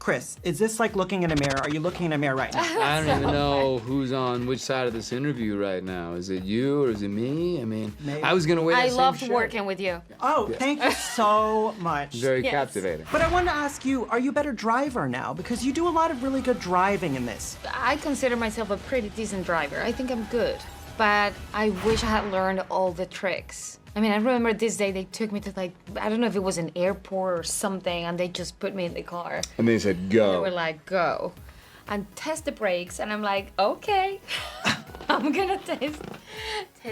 Chris, is this like looking in a mirror? Are you looking in a mirror right now? I don't even know who's on which side of this interview right now. Is it you or is it me? I mean, Maybe. I was gonna wait. I loved working with you. Oh, thank you so much. Very Yes. captivating. But I wanted to ask you, are you a better driver now? Because you do a lot of really good driving in this. I consider myself a pretty decent driver. I think I'm good. But I wish I had learned all the tricks. I mean, I remember this day they took me to like, I don't know if it was an airport or something, and they just put me in the car. And they said, They go. were like, go. And test the brakes, and I'm like, okay. I'm gonna test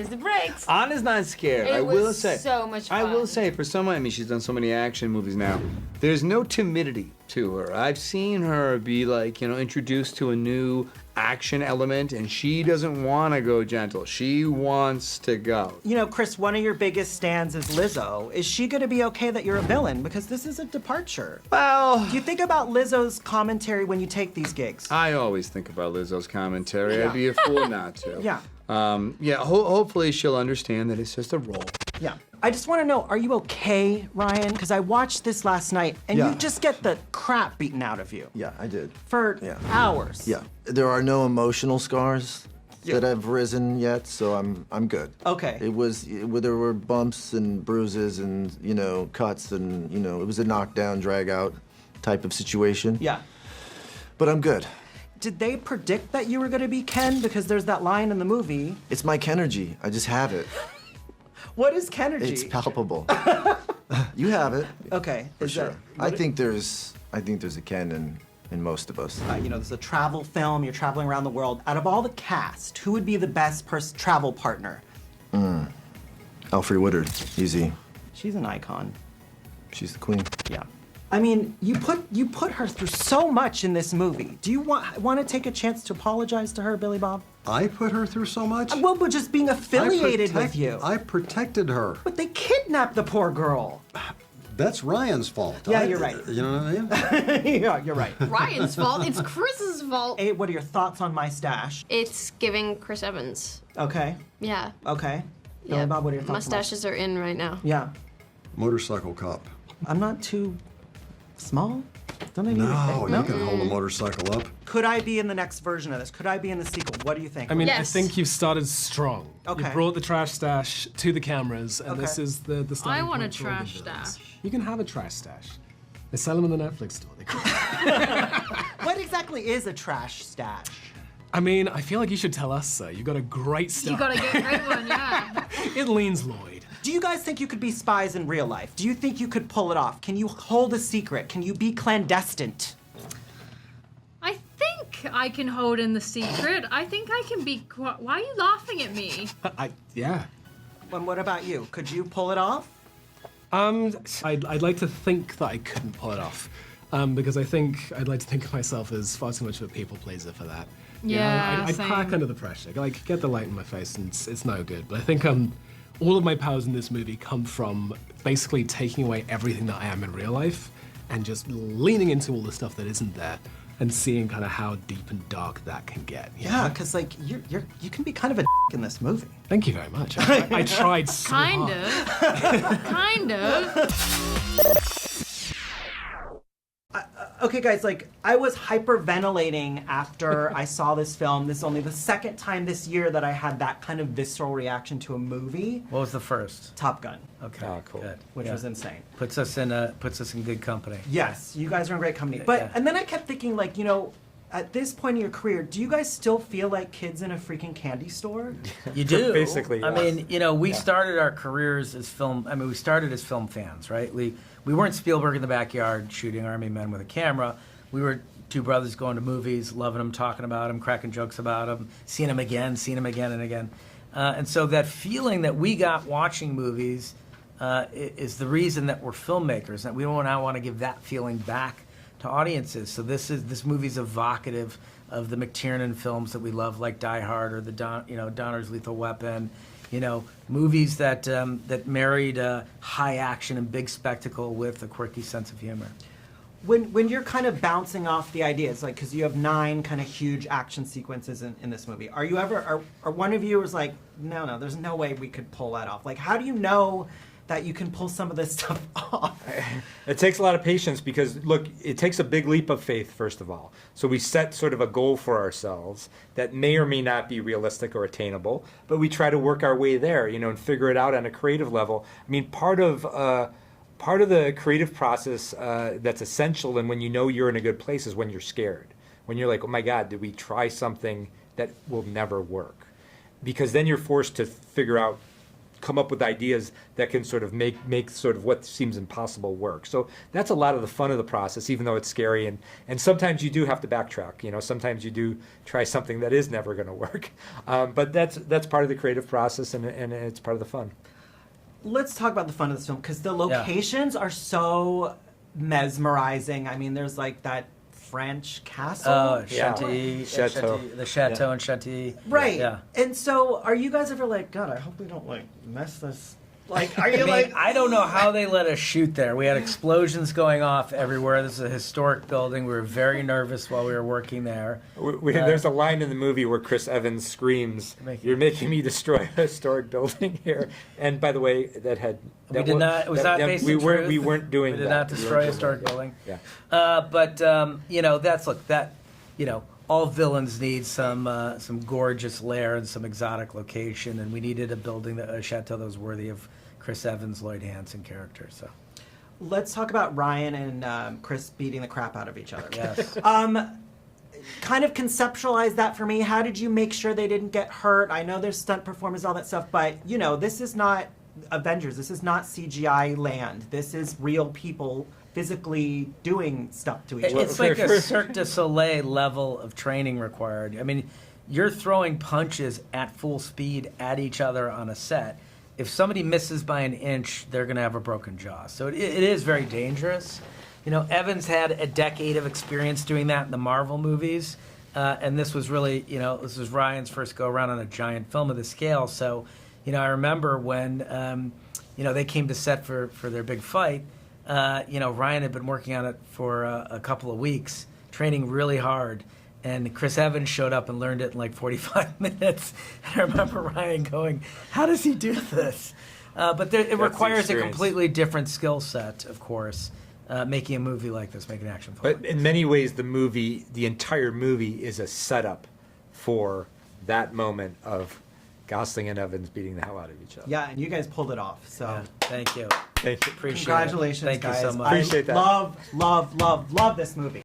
the brakes. Anna's not scared. It I will was say. so much fun. I will say, for someone, I mean, she's done so many action movies now. There's no timidity to her. I've seen her be like, you know, introduced to a new action element, and she doesn't want to go gentle. She wants to go. You know, Chris, one of your biggest stands is Lizzo. Is she gonna be okay that you're a villain? Because this is a departure. Well, Do you think about Lizzo's commentary when you take these gigs? I always think about Lizzo's commentary. Yeah. I'd be a fool not to. Yeah. Hopefully she'll understand that it's just a role. Yeah. I just want to know, are you okay, Ryan? Because I watched this last night, and Yeah. you just get the crap beaten out of you Yeah, I did. for Yeah. hours. Yeah, there are no emotional scars Yeah. that have risen yet, so I'm good. Okay. There were bumps and bruises and cuts and it was a knockdown, drag out type of situation. Yeah. But I'm good. Did they predict that you were going to be Ken? Because there's that line in the movie. It's my Kenergy. I just have it. What is Kenergy? It's palpable. You have it. Okay. For is sure. that- I think there's a Ken in most of us. you know, this is a travel film. You're traveling around the world. Out of all the cast, who would be the best travel partner? Alfre Woodard, easy. She's an icon. She's the queen. Yeah. I mean, you put her through so much in this movie. Do you want to take a chance to apologize to her, Billy Bob? I put her through so much? Well, but just being affiliated with you. I protected her. But they kidnapped the poor girl. That's Ryan's fault. Yeah, you're right. You know what I mean? Yeah, you're right. Ryan's fault. It's Chris's fault. Hey, what are your thoughts on my stash? It's giving Chris Evans. Okay. Yeah. Okay. Billy Bob, what are your thoughts? Mustaches are in right now. Yeah. Motorcycle cop. I'm not too small. Don't I need No, no? you can hold a motorcycle up. Could I be in the next version of this? Could I be in the sequel? What do you think? I mean, I Yes. think you've started strong. Okay. You brought the trash stash to the cameras, and this Okay. is the starting I want a point for all the trash villains. stash. You can have a trash stash. They sell them in the Netflix store. They cool. What exactly is a trash stash? I mean, I feel like you should tell us, sir. You got a great start. You gotta get a great one, yeah. It leans Lloyd. Do you guys think you could be spies in real life? Do you think you could pull it off? Can you hold a secret? Can you be clandestine? I think I can hold in the secret. I think I can be. Why are you laughing at me? Yeah. And what about you? Could you pull it off? I'd like to think that I couldn't pull it off, because I'd like to think of myself as far too much of a people pleaser for that. You know, Yeah, I'd same. crack under the pressure. Like, get the light in my face, and it's no good. But I think all of my powers in this movie come from basically taking away everything that I am in real life, and just leaning into all the stuff that isn't there, and seeing kind of how deep and dark that can get. You Yeah, know? because like you can be kind of a in this movie. Thank you very much. I tried so Kind hard. of. Kind of. Okay, guys, like, I was hyperventilating after I saw this film. This is only the second time this year that I had that kind of visceral reaction to a movie. What was the first? Top Gun, Okay. Oh, cool. Good. which Yeah. was insane. Puts us in good company. Yes, you guys are in great company. But, Yeah. and then I kept thinking, like, you know, at this point in your career, do you guys still feel like kids in a freaking candy store? You do. Basically, I yes. mean, we started our careers as we started as film fans, right? We weren't Spielberg in the backyard shooting army men with a camera. We were two brothers going to movies, loving them, talking about them, cracking jokes about them, seeing them again and again. And so that feeling that we got watching movies is the reason that we're filmmakers, and we now want to give that feeling back to audiences. So this movie's evocative of the McTiernan films that we love, like Die Hard or Donner's Lethal Weapon. You know, movies that married high action and big spectacle with a quirky sense of humor. When you're kind of bouncing off the ideas, like, because you have 9 kind of huge action sequences in this movie, are you ever, are one of you is like, no, there's no way we could pull that off? Like, how do you know that you can pull some of this stuff off. It takes a lot of patience because, look, it takes a big leap of faith, first of all. So we set sort of a goal for ourselves that may or may not be realistic or attainable, but we try to work our way there, and figure it out on a creative level. I mean, part of the creative process that's essential, and when you know you're in a good place, is when you're scared. When you're like, oh my God, did we try something that will never work? Because then you're forced to come up with ideas that can sort of make sort of what seems impossible work. So that's a lot of the fun of the process, even though it's scary. And sometimes you do have to backtrack. Sometimes you do try something that is never going to work. But that's part of the creative process, and it's part of the fun. Let's talk about the fun of this film, because the locations are so mesmerizing. I mean, there's like that French castle. Chantilly, Chateau. the chateau in Chantilly. Right. Yeah. And so, are you guys ever like, God, I hope we don't like mess this. Like, are you I don't know how they let us shoot there. We had explosions going off everywhere. This is a historic building. We were very nervous while we were working there. There's a line in the movie where Chris Evans screams, "You're making me destroy a historic building here." And by the way, We did not. It was not based we on weren't. truth. We weren't doing We that. did not We destroy a weren't historic doing building. Yeah. All villains need some gorgeous lair and some exotic location, and we needed a chateau that was worthy of Chris Evans, Lloyd Hansen character. So Let's talk about Ryan and Chris beating the crap out of each other. yes. Kind of conceptualize that for me. How did you make sure they didn't get hurt? I know there's stunt performers, all that stuff, but this is not Avengers. This is not CGI land. This is real people physically doing stuff to each other. It's like a Cirque du Soleil level of training required. I mean, you're throwing punches at full speed at each other on a set. If somebody misses by an inch, they're going to have a broken jaw. So it is very dangerous. Evans had a decade of experience doing that in the Marvel movies. And this was really, this was Ryan's first go around on a giant film of this scale. So, I remember when, they came to set for their big fight. Ryan had been working on it for a couple of weeks, training really hard. And Chris Evans showed up and learned it in like 45 minutes. And I remember Ryan going, how does he do this? But it requires a completely different skill set, of course, making a movie like this, making an action film. But in many ways, the entire movie is a setup for that moment of Gosling and Evans beating the hell out of each other. Yeah, and you guys pulled it off. So Thank you. Thank you. Appreciate congratulations, it. Thank guys. you so much. Appreciate that. Love this movie.